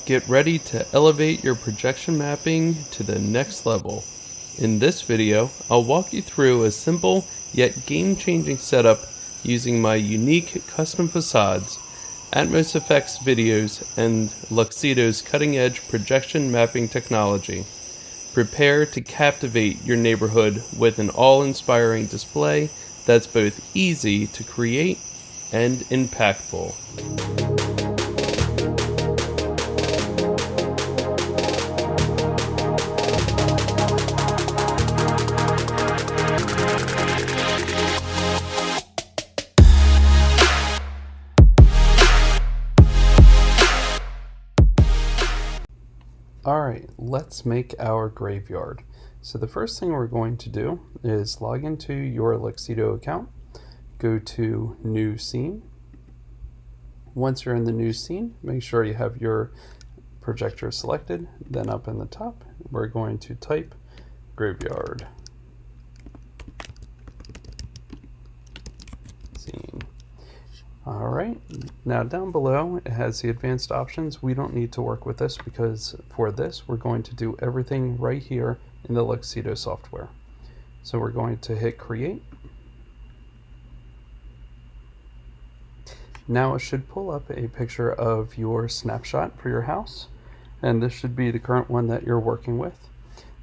Get ready to elevate your projection mapping to the next level. In this video, I'll walk you through a simple yet game-changing setup using my unique custom facades, AtmosFX videos, and Luxedo's cutting-edge projection mapping technology. Prepare to captivate your neighborhood with an awe-inspiring display that's both easy to create and impactful. Alright, let's make our graveyard. So the first thing we're going to do is log into your Luxedo account, go to New Scene. Once you're in the new scene, make sure you have your projector selected. Then up in the top, we're going to type graveyard scene. Alright, now down below it has the advanced options. We don't need to work with this because for this we're going to do everything right here in the Luxedo software. So we're going to hit create. Now it should pull up a picture of your snapshot for your house, and this should be the current one that you're working with.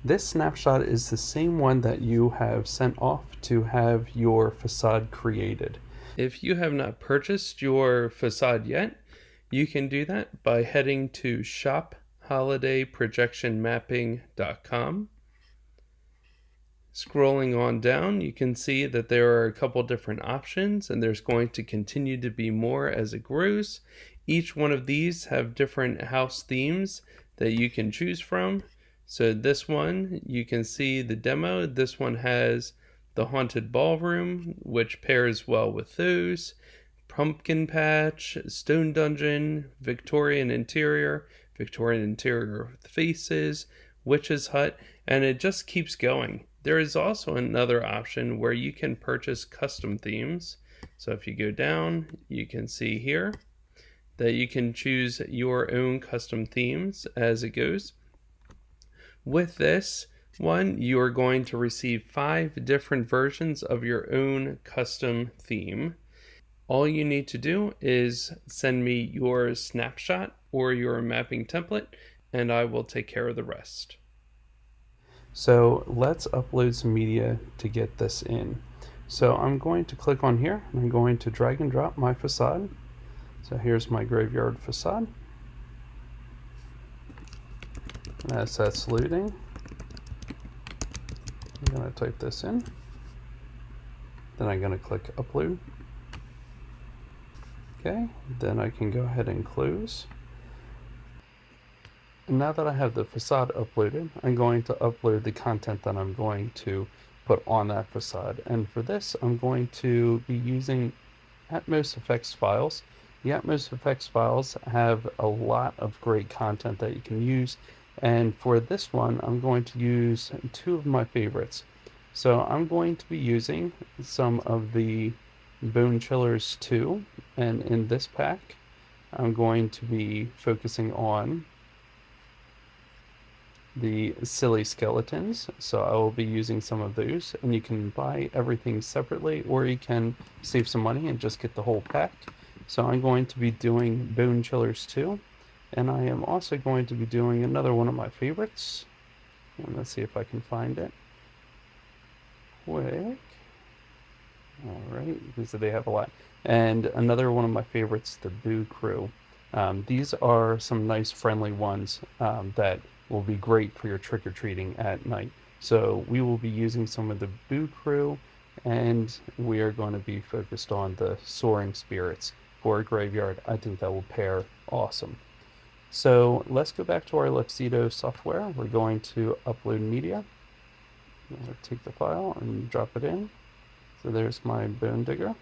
This snapshot is the same one that you have sent off to have your facade created. If you have not purchased your facade yet, you can do that by heading to shopholidayprojectionmapping.com. Scrolling on down, you can see that there are a couple different options, and there's going to continue to be more as it grows. Each one of these have different house themes that you can choose from. So this one, you can see the demo. This one has the haunted ballroom, which pairs well with those. Pumpkin patch, stone dungeon, Victorian interior with faces, witch's hut, and it just keeps going. There is also another option where you can purchase custom themes. So if you go down, you can see here that you can choose your own custom themes as it goes. With this one, you are going to receive 5 different versions of your own custom theme. All you need to do is send me your snapshot or your mapping template, and I will take care of the rest. So let's upload some media to get this in. So I'm going to click on here, and I'm going to drag and drop my facade. So here's my graveyard facade. As that's loading, I'm going to type this in. Then I'm going to click upload. Okay, then I can go ahead and close. And now that I have the facade uploaded, I'm going to upload the content that I'm going to put on that facade. And for this, I'm going to be using AtmosFX files. The AtmosFX files have a lot of great content that you can use. And for this one, I'm going to use 2 of my favorites. So I'm going to be using some of the Bone Chillers 2. And in this pack, I'm going to be focusing on the silly skeletons, so I will be using some of those, and you can buy everything separately, or you can save some money and just get the whole pack. So I'm going to be doing Bone Chillers 2, and I am also going to be doing another one of my favorites, and let's see if I can find it quick. Alright, because they have a lot. And another one of my favorites, the Boo Crew. These are some nice friendly ones that will be great for your trick-or-treating at night. So we will be using some of the Boo Crew, and we are going to be focused on the Soaring Spirits for a graveyard. I think that will pair awesome. So let's go back to our Luxedo software. We're going to upload media. I'm going to take the file and drop it in. So there's my bone digger.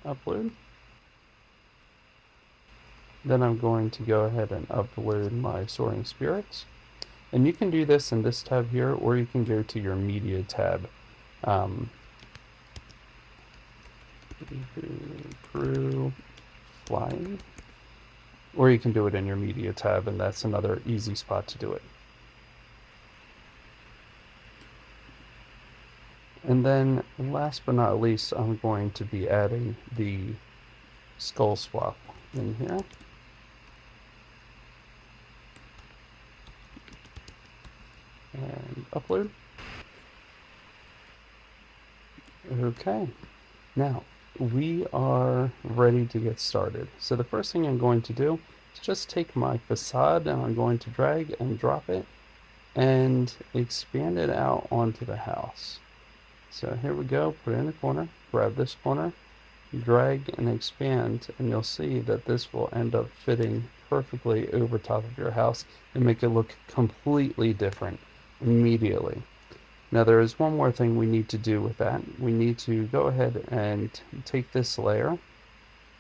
Upload. Then I'm going to go ahead and upload my Soaring Spirits. And you can do this in this tab here, or you can go to your media tab. Crew flying. Or you can do it in your media tab, and that's another easy spot to do it. And then last but not least, I'm going to be adding the skull swap in here. And upload. Okay, now we are ready to get started. So the first thing I'm going to do is just take my facade and I'm going to drag and drop it and expand it out onto the house. So here we go, put it in the corner, grab this corner, drag and expand, and you'll see that this will end up fitting perfectly over top of your house and make it look completely different immediately. Now there is one more thing we need to do with that. We need to go ahead and take this layer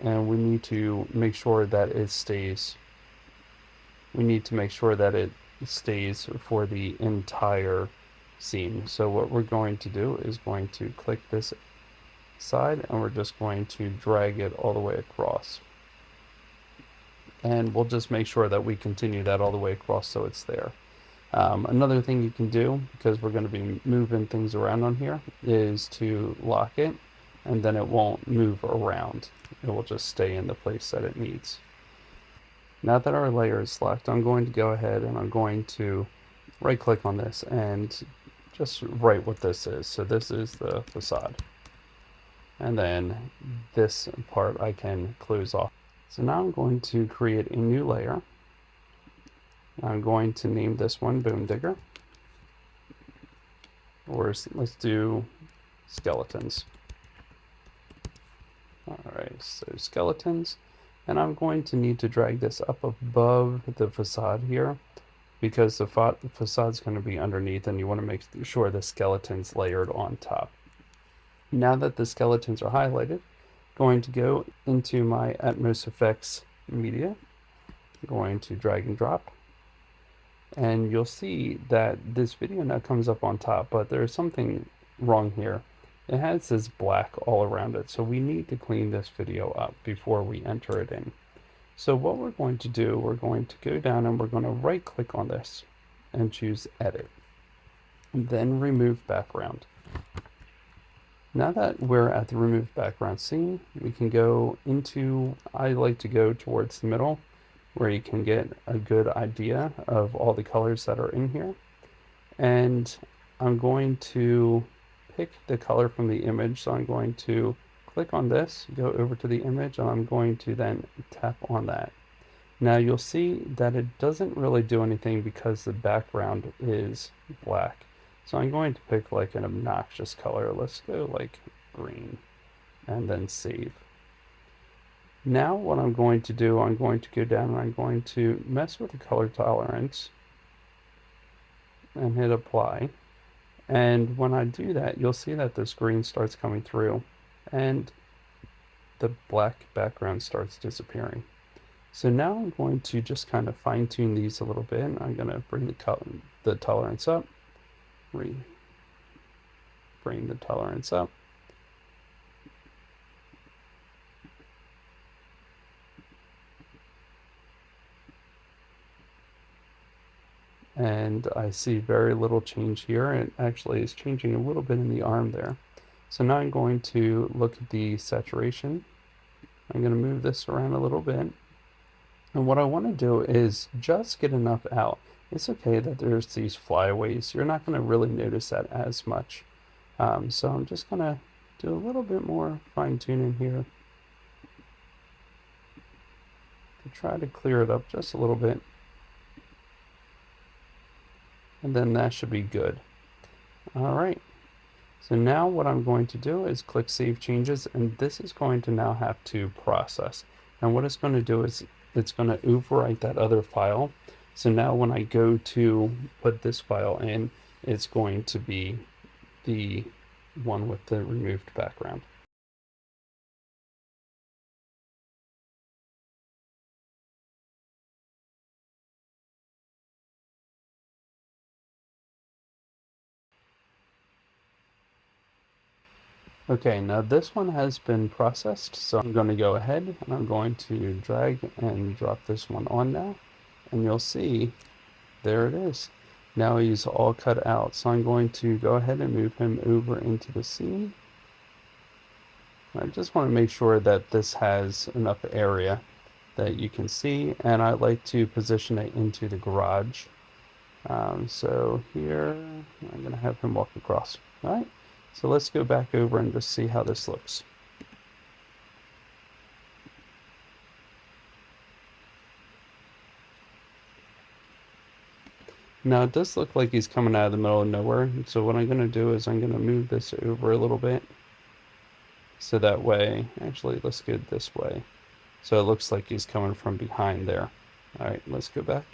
and we need to make sure that it stays. We need to make sure that it stays for the entire scene. So what we're going to do is going to click this side and we're just going to drag it all the way across. And we'll just make sure that we continue that all the way across so it's there. Another thing you can do, because we're going to be moving things around on here, is to lock it and then it won't move around. It will just stay in the place that it needs. Now that our layer is locked, I'm going to go ahead and I'm going to right click on this and just write what this is. So this is the facade. And then this part I can close off. So now I'm going to create a new layer. I'm going to name this one Bone Digger. Or let's do skeletons. Alright, so skeletons. And I'm going to need to drag this up above the facade here because the facade's going to be underneath and you want to make sure the skeleton's layered on top. Now that the skeletons are highlighted, I'm going to go into my AtmosFX media. I'm going to drag and drop. And you'll see that this video now comes up on top, but there's something wrong here. It has this black all around it, so we need to clean this video up before we enter it in. So what we're going to do, we're going to go down and we're going to right click on this and choose edit, and then remove background. Now that we're at the remove background scene, we can go into, I like to go towards the middle where you can get a good idea of all the colors that are in here. And I'm going to pick the color from the image. So I'm going to click on this, go over to the image, and I'm going to then tap on that. Now you'll see that it doesn't really do anything because the background is black. So I'm going to pick like an obnoxious color. Let's go like green and then save. Now what I'm going to do, I'm going to go down and I'm going to mess with the color tolerance and hit apply. And when I do that, you'll see that this green starts coming through and the black background starts disappearing. So now I'm going to just kind of fine tune these a little bit. I'm going to bring the tolerance up, bring the tolerance up. And I see very little change here. It actually is changing a little bit in the arm there. So now I'm going to look at the saturation. I'm going to move this around a little bit. And what I want to do is just get enough out. It's okay that there's these flyaways. You're not going to really notice that as much. So I'm just going to do a little bit more fine tuning here to try to clear it up just a little bit. And then that should be good. All right. So now what I'm going to do is click Save Changes, and this is going to now have to process. And what it's going to do is it's going to overwrite that other file. So now when I go to put this file in, it's going to be the one with the removed background. Okay, now this one has been processed, so I'm going to go ahead and I'm going to drag and drop this one on now, and you'll see there it is. Now he's all cut out, so I'm going to go ahead and move him over into the scene. I just want to make sure that this has enough area that you can see, and I like to position it into the garage. So here, I'm going to have him walk across. All right, so let's go back over and just see how this looks. Now it does look like he's coming out of the middle of nowhere, so what I'm going to do is I'm going to move this over a little bit. So that way, actually, let's go this way. So it looks like he's coming from behind there. All right, let's go back.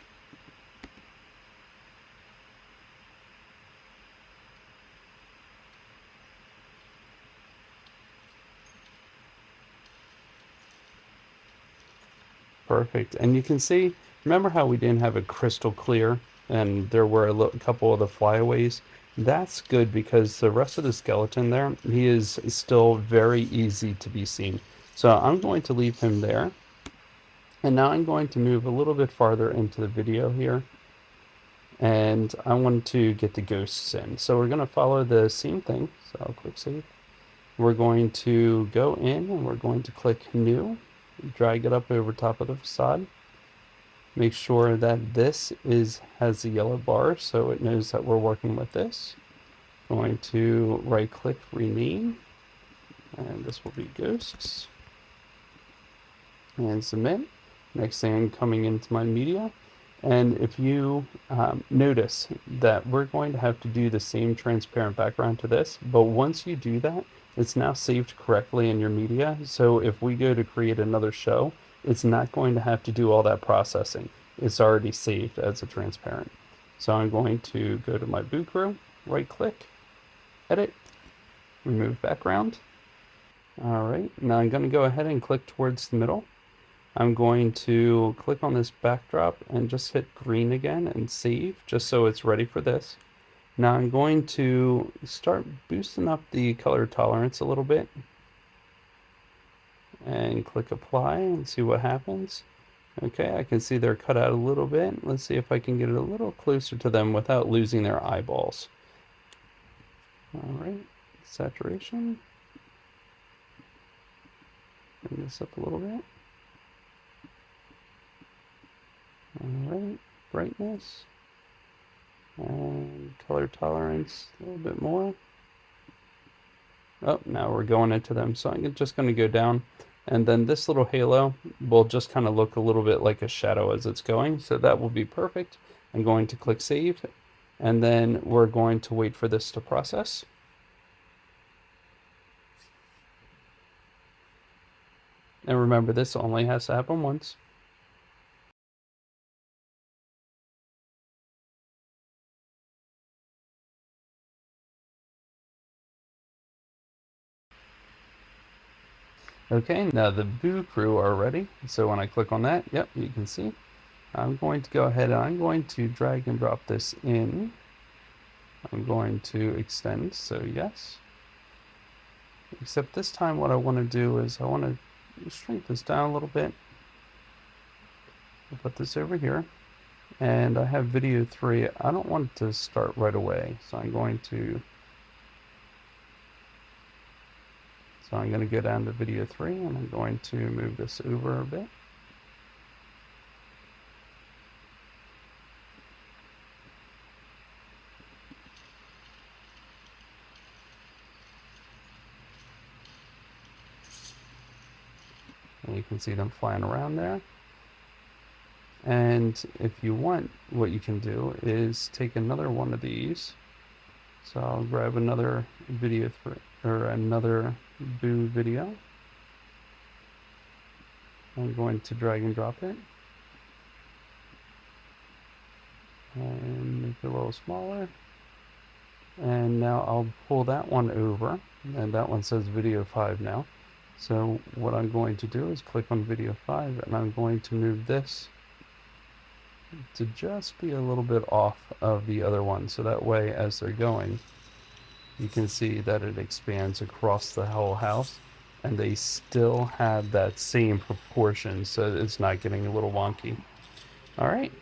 Perfect. And you can see, remember how we didn't have it crystal clear and there were a couple of the flyaways? That's good because the rest of the skeleton there, he is still very easy to be seen. So I'm going to leave him there. And now I'm going to move a little bit farther into the video here. And I want to get the ghosts in. So we're going to follow the same thing. So I'll click save. We're going to go in and we're going to click new, drag it up over top of the facade. Make sure that this has the yellow bar so it knows that we're working with this. Going to right click rename, and this will be ghosts. And submit. Next thing I'm coming into my media. And if you notice that we're going to have to do the same transparent background to this, but once you do that, it's now saved correctly in your media. So if we go to create another show, it's not going to have to do all that processing. It's already saved as a transparent. So I'm going to go to my boot crew, right click, edit, remove background. All right, now I'm going to go ahead and click towards the middle. I'm going to click on this backdrop and just hit green again and save just so it's ready for this. Now I'm going to start boosting up the color tolerance a little bit and click apply and see what happens. Okay, I can see they're cut out a little bit. Let's see if I can get it a little closer to them without losing their eyeballs. All right, saturation. Bring this up a little bit. All right, brightness and color tolerance a little bit more. Oh, now we're going into them. So I'm just going to go down, and then this little halo will just kind of look a little bit like a shadow as it's going. So that will be perfect. I'm going to click save, and then we're going to wait for this to process. And remember, this only has to happen once. Okay, now the Boo crew are ready. So when I click on that, yep, you can see. I'm going to go ahead and I'm going to drag and drop this in. I'm going to extend, so yes. Except this time what I want to do is I want to shrink this down a little bit. I'll put this over here. And I have video 3. I don't want it to start right away, so I'm going to go down to video 3 and I'm going to move this over a bit. And you can see them flying around there. And if you want, what you can do is take another one of these. So I'll grab another video or another Boo video. I'm going to drag and drop it. And make it a little smaller. And now I'll pull that one over. And that one says video 5 now. So what I'm going to do is click on video 5 and I'm going to move this to just be a little bit off of the other one. So that way as they're going, you can see that it expands across the whole house, and they still have that same proportion, so it's not getting a little wonky. All right.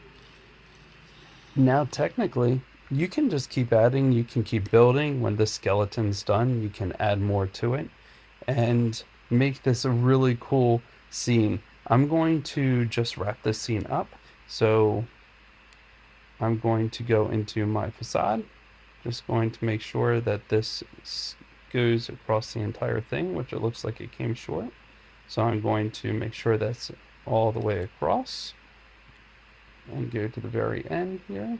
Now, technically, you can just keep adding, you can keep building. When the skeleton's done, you can add more to it and make this a really cool scene. I'm going to just wrap this scene up. So I'm going to go into my facade, just going to make sure that this goes across the entire thing, which it looks like it came short. So I'm going to make sure that's all the way across and go to the very end here.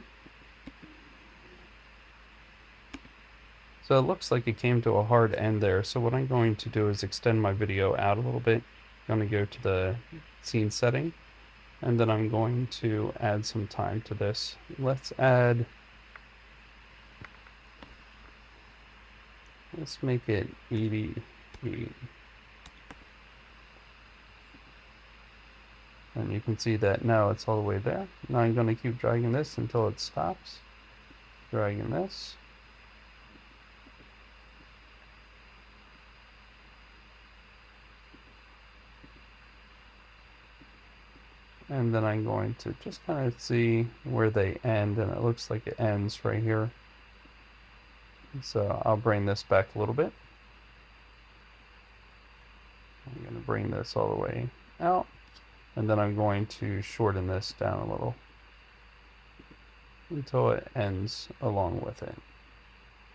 So it looks like it came to a hard end there. So what I'm going to do is extend my video out a little bit. I'm going to go to the scene setting, and then I'm going to add some time to this. Let's make it 88. And you can see that now it's all the way there. Now I'm going to keep dragging this until it stops. Dragging this. And then I'm going to just kind of see where they end, and it looks like it ends right here. So I'll bring this back a little bit. I'm going to bring this all the way out, and then I'm going to shorten this down a little until it ends along with it.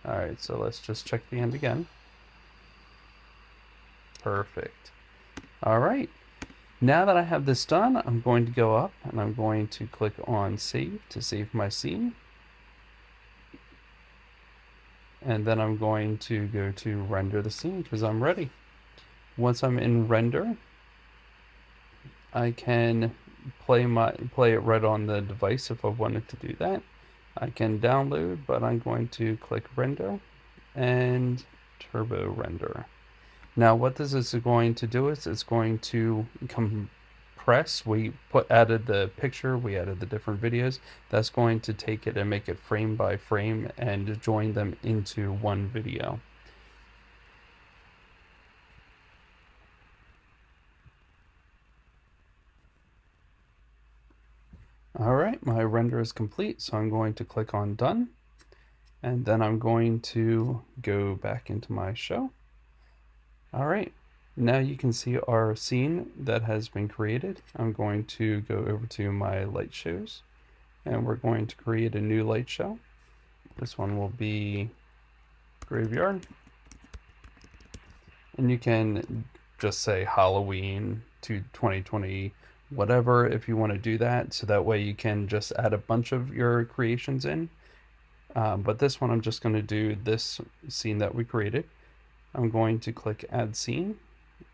All right, so let's just check the end again. Perfect. All right. Now that I have this done, I'm going to go up and I'm going to click on save to save my scene. And then I'm going to go to render the scene because I'm ready. Once I'm in render, I can play it right on the device if I wanted to do that. I can download, but I'm going to click render and turbo render. Now what this is going to do is it's going to compress. We added the picture, we added the different videos. That's going to take it and make it frame by frame and join them into one video. All right, my render is complete, so I'm going to click on done, and then I'm going to go back into my show. All right, now you can see our scene that has been created. I'm going to go over to my light shows, and we're going to create a new light show. This one will be graveyard, and you can just say Halloween to 2020 whatever if you want to do that, so that way you can just add a bunch of your creations in. But this one I'm just going to do this scene that we created. I'm going to click add scene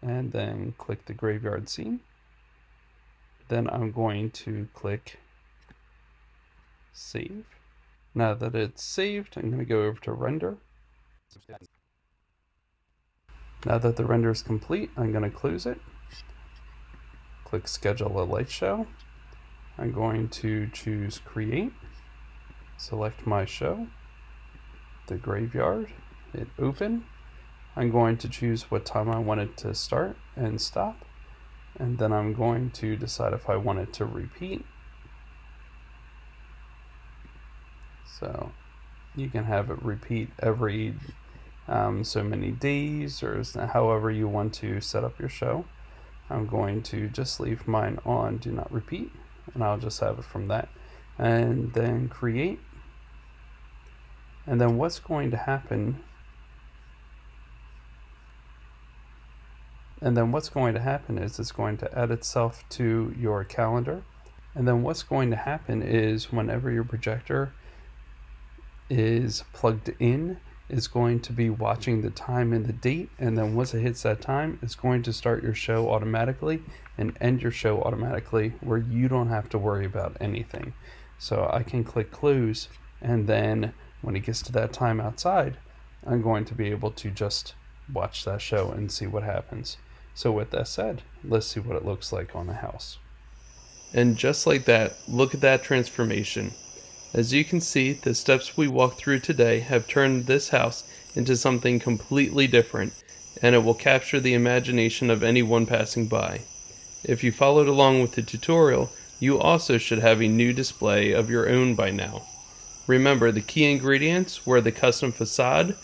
and then click the graveyard scene. Then I'm going to click save. Now that it's saved, I'm going to go over to render. Now that the render is complete, I'm going to close it. Click schedule a light show. I'm going to choose create, select my show, the graveyard, hit open. I'm going to choose what time I want it to start and stop, and then I'm going to decide if I want it to repeat. So you can have it repeat every so many days, or however you want to set up your show. I'm going to just leave mine on do not repeat, and I'll just have it from that. And then create. And then what's going to happen is it's going to add itself to your calendar. And then what's going to happen is whenever your projector is plugged in, it's going to be watching the time and the date, and then once it hits that time, it's going to start your show automatically and end your show automatically, where you don't have to worry about anything. So I can click close, and then when it gets to that time outside, I'm going to be able to just watch that show and see what happens. So with that said, let's see what it looks like on a house. And just like that, look at that transformation. As you can see, the steps we walked through today have turned this house into something completely different, and it will capture the imagination of anyone passing by. If you followed along with the tutorial, you also should have a new display of your own by now. Remember, the key ingredients were the custom facade,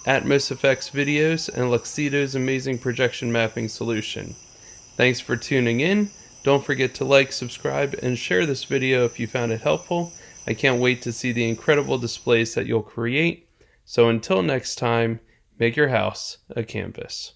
AtmosFX videos, and Luxedo's amazing projection mapping solution. Thanks for tuning in. Don't forget to like, subscribe, and share this video if you found it helpful. I can't wait to see the incredible displays that you'll create. So until next time, make your house a canvas.